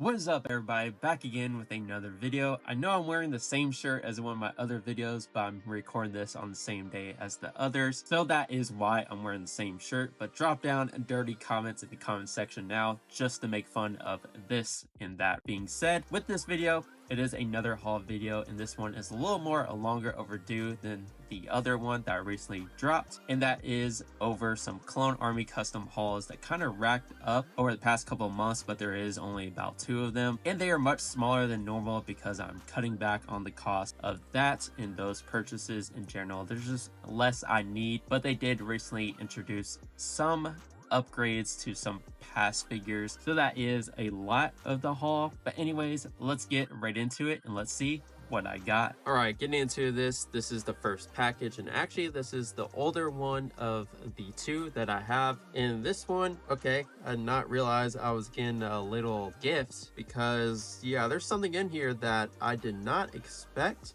What is up, everybody? Back again with another video. I know I'm wearing the same shirt as one of my other videos, but I'm recording this on the same day as the others, so that is why I'm wearing the same shirt. But drop down dirty comments in the comment section now just to make fun of this and that. Being said, with this video, it is another haul video, and this one is a little more longer overdue than the other one that I recently dropped, and that is over some Clone Army custom hauls that kind of racked up over the past couple of months, but there is only about 2 of them, and they are much smaller than normal because I'm cutting back on the cost of that and those purchases in general. There's just less I need, but they did recently introduce some upgrades to some past figures, so that is a lot of the haul. But anyways, let's get right into it and let's see what I got. All right, getting into this is the first package, and actually this is the older one of the 2 that I have. In this one, okay, I did not realize I was getting a little gift, because yeah, there's something in here that I did not expect,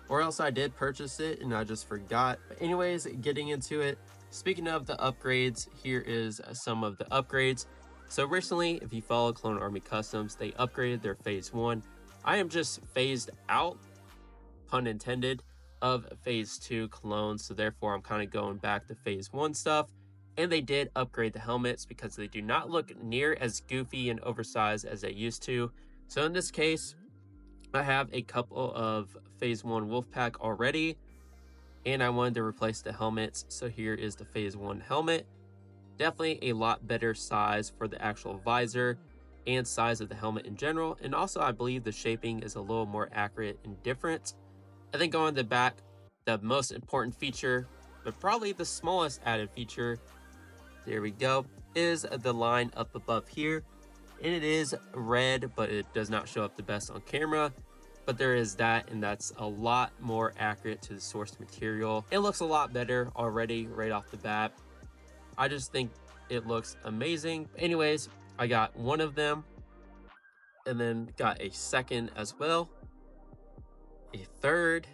or else I did purchase it and I just forgot. But anyways, getting into it, speaking of the upgrades, here is some of the upgrades. So recently, if you follow Clone Army Customs, they upgraded their Phase 1. I am just phased out, pun intended, of Phase 2 clones, so therefore I'm kind of going back to Phase 1 stuff. And they did upgrade the helmets because they do not look near as goofy and oversized as they used to. So in this case, I have a couple of Phase 1 Wolfpack already, and I wanted to replace the helmets, so here is the Phase 1 helmet. Definitely a lot better size for the actual visor and size of the helmet in general, and also I believe the shaping is a little more accurate and different. I think on the back, the most important feature, but probably the smallest added feature, there we go, is the line up above here. And it is red, but it does not show up the best on camera. But there is that, and that's a lot more accurate to the source material. It looks a lot better already right off the bat. I just think it looks amazing. Anyways, I got one of them, and then got a second as well, a third,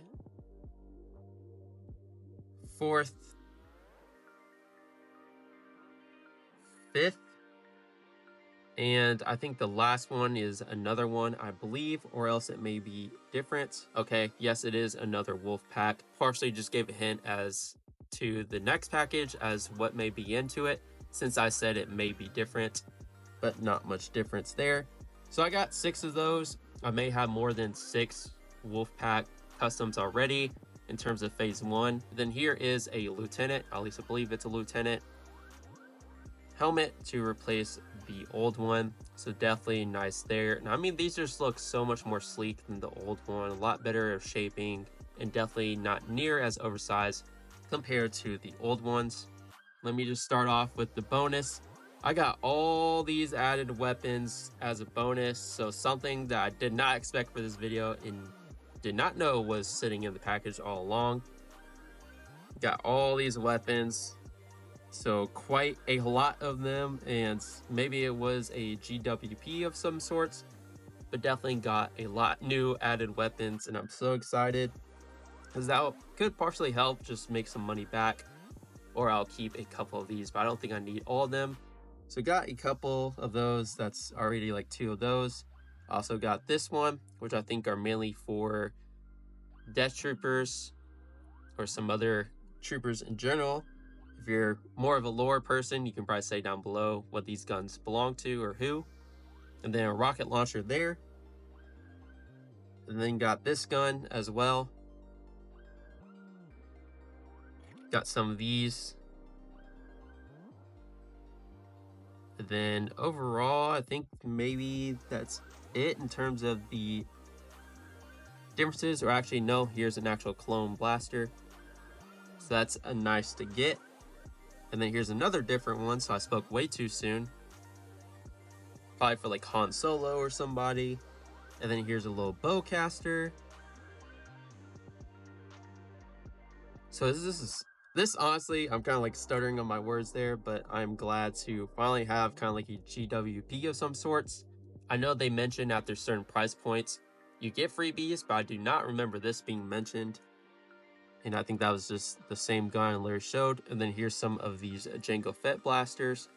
fourth, fifth, and I think the last one is another one, I believe, or else it may be different. Okay, yes, it is another wolf pack. Partially just gave a hint as to the next package as what may be into it, since I said it may be different, but not much difference there. So I got 6 of those. I may have more than 6 wolf pack customs already in terms of Phase 1. Then here is a lieutenant, at least I believe it's a lieutenant helmet to replace the old one, so definitely nice there. And I mean, these just look so much more sleek than the old one, a lot better of shaping, and definitely not near as oversized compared to the old ones. Let me just start off with the bonus. I got all these added weapons as a bonus, so something that I did not expect for this video and did not know was sitting in the package all along. Got all these weapons, so quite a lot of them, and maybe it was a GWP of some sorts, but definitely got a lot new added weapons, and I'm so excited because that could partially help just make some money back, or I'll keep a couple of these, but I don't think I need all of them. So got a couple of those. That's already like 2 of those. Also got this one, which I think are mainly for Death Troopers or some other troopers in general. If you're more of a lore person, you can probably say down below what these guns belong to or who. And then a rocket launcher there. And then got this gun as well. Got some of these. And then overall, I think maybe that's it in terms of the differences. Or actually, no, here's an actual clone blaster. So that's a nice to get. And then here's another different one, so I spoke way too soon. Probably for like Han Solo or somebody. And then here's a little bowcaster. So this honestly, I'm kind of like stuttering on my words there, but I'm glad to finally have kind of like a GWP of some sorts. I know they mentioned after certain price points, you get freebies, but I do not remember this being mentioned. And I think that was just the same gun Larry showed. And then here's some of these Jango Fett blasters.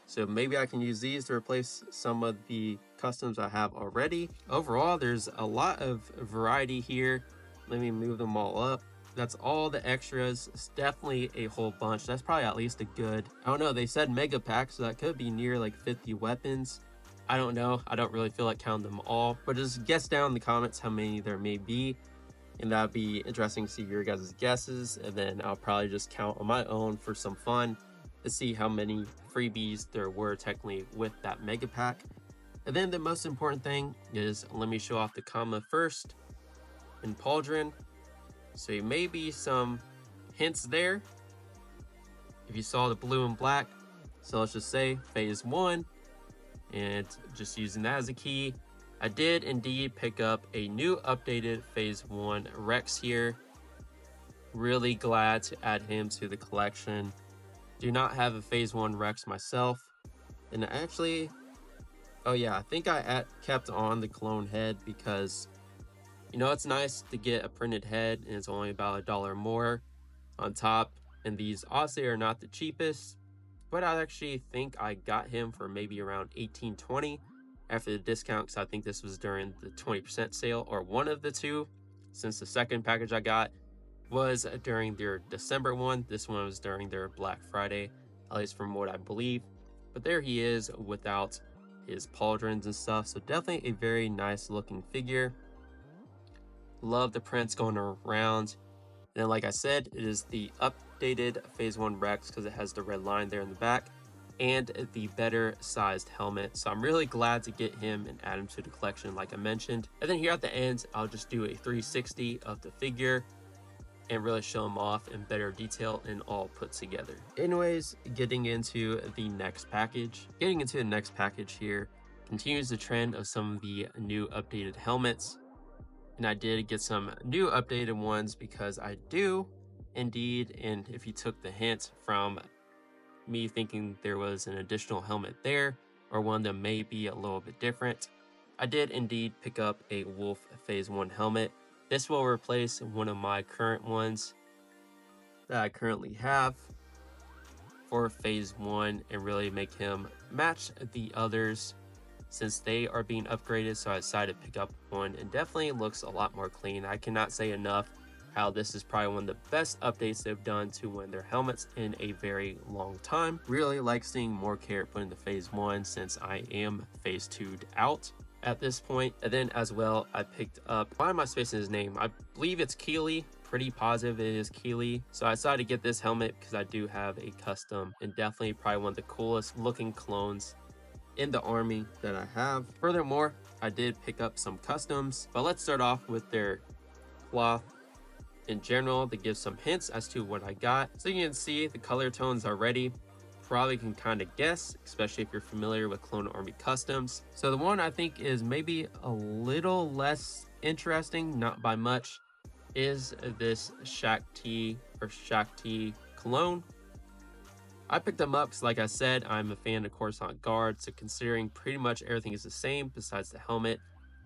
So maybe I can use these to replace some of the customs I have already. Overall, there's a lot of variety here. Let me move them all up. That's all the extras. It's definitely a whole bunch. That's probably at least a good, I don't know, they said mega pack, so that could be near like 50 weapons. I don't know. I don't really feel like counting them all, but just guess down in the comments how many there may be. And that'd be interesting to see your guys' guesses. And then I'll probably just count on my own for some fun to see how many freebies there were technically with that mega pack. And then the most important thing is, let me show off the comma first in Pauldron. So you may be some hints there if you saw the blue and black. So let's just say phase 1, and just using that as a key. I did indeed pick up a new updated phase 1 Rex here. Really glad to add him to the collection. Do not have a phase 1 Rex myself. And actually, oh yeah, I think I kept on the clone head because, you know, it's nice to get a printed head and it's only about $1 more on top. And these honestly are not the cheapest, but I actually think I got him for maybe around $18.20 after the discount, because I think this was during the 20% sale, or one of the two, since the second package I got was during their December one. This one was during their Black Friday, at least from what I believe. But there he is without his pauldrons and stuff. So definitely a very nice looking figure. Love the prints going around. And then, like I said, it is the updated phase 1 Rex because it has the red line there in the back and the better sized helmet. So I'm really glad to get him and add him to the collection, like I mentioned. And then here at the end, I'll just do a 360 of the figure and really show him off in better detail and all put together. Anyways, getting into the next package. Getting into the next package here continues the trend of some of the new updated helmets. And I did get some new updated ones because I do indeed, and if you took the hint from me thinking there was an additional helmet there, or one that may be a little bit different, I did indeed pick up a Wolf phase 1 helmet. This will replace one of my current ones that I currently have for phase 1 and really make him match the others since they are being upgraded. So I decided to pick up one, and definitely looks a lot more clean. I cannot say enough how this is probably one of the best updates they've done to one of their helmets in a very long time. Really like seeing more care put into phase 1 since I am phase 2'd out at this point. And then as well, I picked up, why am I spacing his name? I believe it's Keely. Pretty positive it is Keely. So I decided to get this helmet because I do have a custom and definitely probably one of the coolest looking clones in the army that I have. Furthermore, I did pick up some customs, but let's start off with their cloth in general to give some hints as to what I got. So you can see the color tones already. Probably can kind of guess, especially if you're familiar with Clone Army customs. So the one I think is maybe a little less interesting, not by much, is this Shakti clone. I picked them up because, like I said, I'm a fan of Coruscant Guard, so considering pretty much everything is the same besides the helmet,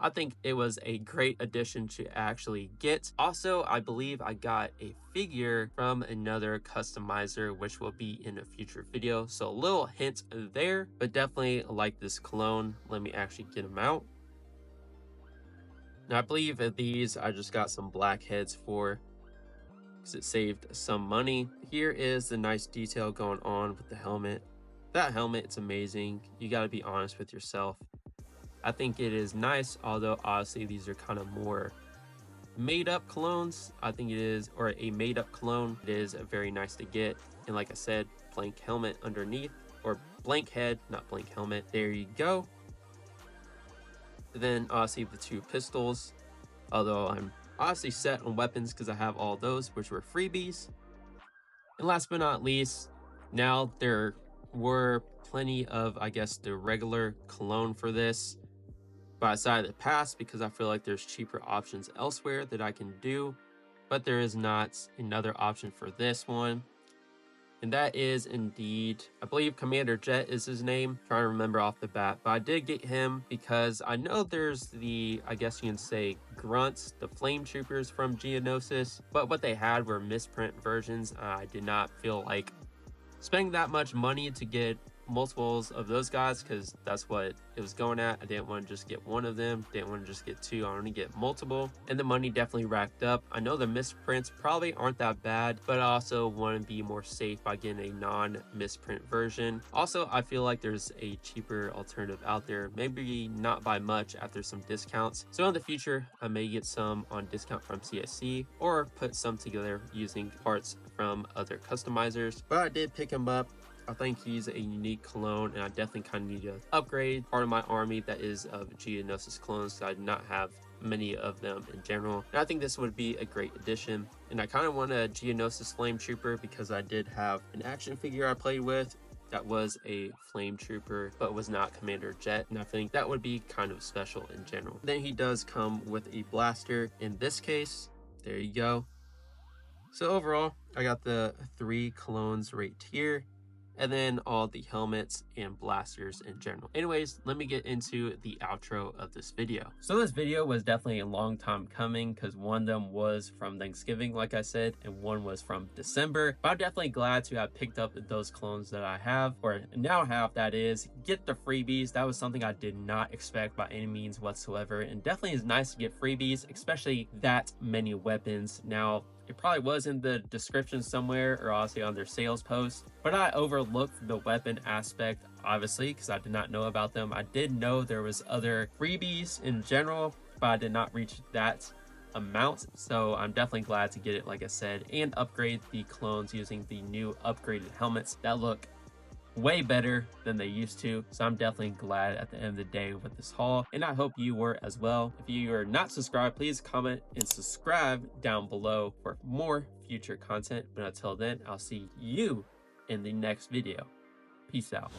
I think it was a great addition to actually get. Also, I believe I got a figure from another customizer, which will be in a future video. So a little hint there, but definitely like this clone. Let me actually get him out. Now, I believe that these I just got some black heads for because it saved some money. Here is the nice detail going on with the helmet. That helmet, it's amazing. You got to be honest with yourself. I think it is nice, although obviously these are kind of more made up clones. I think it is, or a made up clone. It is very nice to get. And like I said, blank helmet underneath, or blank head, not blank helmet. There you go. Then obviously the two pistols, although I'm honestly set on weapons because I have all those, which were freebies. And last but not least, now there were plenty of, I guess, the regular cologne for this, but I decided to pass because I feel like there's cheaper options elsewhere that I can do, but there is not another option for this one. And that is indeed, I believe Commander Jet is his name. I'm trying to remember off the bat, but I did get him because I know there's the, I guess you can say, grunts, the flame troopers from Geonosis, but what they had were misprint versions. I did not feel like spending that much money to get multiples of those guys because that's what it was going at. I didn't want to just get one of them, didn't want to just get two, I want to get multiple. And the money definitely racked up. I know the misprints probably aren't that bad, but I also want to be more safe by getting a non-misprint version. Also, I feel like there's a cheaper alternative out there, maybe not by much after some discounts. So in the future, I may get some on discount from CSC or put some together using parts from other customizers. But I did pick him up. I think he's a unique clone, and I definitely kind of need to upgrade part of my army that is of Geonosis clones, so I do not have many of them in general. And I think this would be a great addition. And I kind of want a Geonosis Flame Trooper because I did have an action figure I played with that was a flame trooper but was not Commander Jet, and I think that would be kind of special in general. Then he does come with a blaster in this case. There you go. So overall, I got the 3 clones right here, and then all the helmets and blasters in general. Anyways, let me get into the outro of this video. So this video was definitely a long time coming because one of them was from Thanksgiving, like I said, and one was from December. But I'm definitely glad to have picked up those clones that I have, or now have, that is. Get the freebies. That was something I did not expect by any means whatsoever, and definitely is nice to get freebies, especially that many weapons. Now, it probably was in the description somewhere or also on their sales post, but I overlooked the weapon aspect, obviously, because I did not know about them. I did know there was other freebies in general, but I did not reach that amount. So I'm definitely glad to get it, like I said, and upgrade the clones using the new upgraded helmets that look way better than they used to. So I'm definitely glad at the end of the day with this haul, and I hope you were as well. If you are not subscribed, please comment and subscribe down below for more future content. But until then, I'll see you in the next video. Peace out.